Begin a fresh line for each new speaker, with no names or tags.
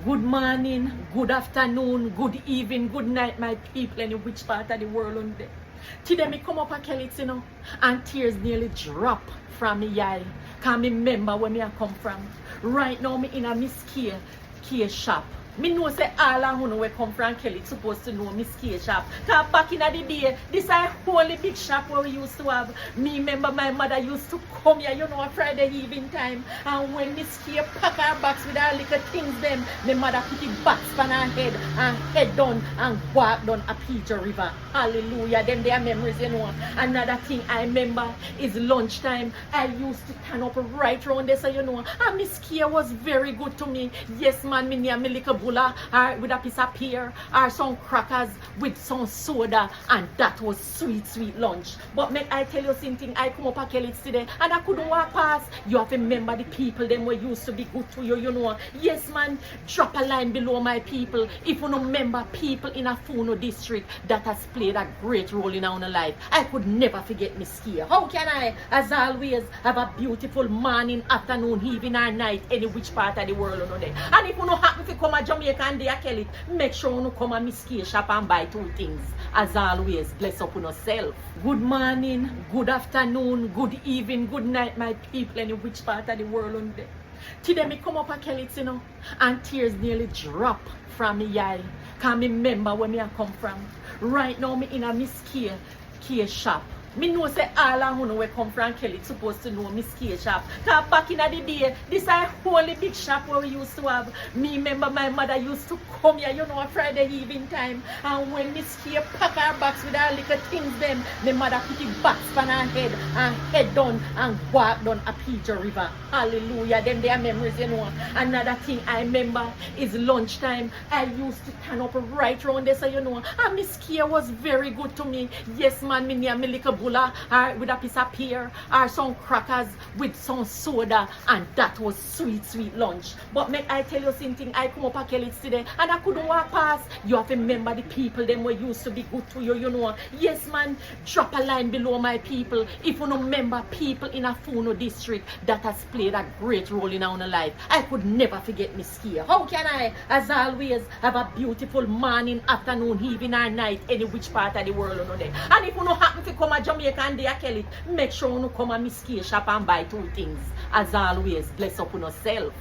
Good morning, good afternoon, good evening, good night, my people, in which part of the world on there. Today me come up a Kelly, and tears nearly drop from me eye. Can me remember where me a come from. Right now me in a Miss K shop. Me know say all of who we come from Kelly supposed to know Miss K shop. Cause back in the day, this is a holy big shop where we used to have. Me remember my mother used to come here, a Friday evening time. And when Miss K pack her box with her little things them, my mother put it box on her head and head down and walk down a Peter River. Hallelujah. Them their memories, Another thing I remember is lunchtime. I used to turn up right around there, so and Miss K was very good to me. Yes, man, me near me little bulla with a piece of pear or some crackers with some soda, and that was sweet lunch. But make I tell you something, I come up a Kelly today and I couldn't walk past. You have to remember the people them were used to be good to you, Yes, man, drop a line below my people. If you don't remember people in a Funo district that has played a great role in our life, I could never forget Miss Kia. How can I, as always, have a beautiful morning, afternoon, evening, or night, any which part of the world on there. And if you don't happen to come to Jamaica and they Kelly, make sure you come to Miss Kia shop and buy 2 things. As always, bless up on yourself. Good morning, good afternoon, good evening, good night, my people, in which part of the world on there. Today me come up a Kelly, and tears nearly drop from me eye. Can me remember where me a come from. Right now me in a Miss K shop. Me know say all of who we come from Kelly supposed to know Miss K shop. Cause back in the day, this is a holy big shop where we used to have. Me remember my mother used to come here, a Friday evening time. And when Miss K pack her box with her little things them, my mother put it box on her head and head down and walk down a Peter River. Hallelujah. Them their memories, Another thing I remember is lunchtime. I used to turn up right around there, so and Miss K was very good to me. Yes, man, me near me little bulla with a piece of pear or some crackers with some soda, and that was sweet lunch. But make I tell you something, I come up a Kelly today and I couldn't walk past. You have to remember the people them were used to be good to you, Yes, man, drop a line below my people. If you don't remember people in a Funo district that has played a great role in our life, I could never forget Miss Kia. How can I, as always, have a beautiful morning, afternoon, evening, or night, any which part of the world on there. And if you don't happen to come to Jamaica and they Kelly, make sure you come to Miss K shop and buy 2 things. As always, bless up on yourself.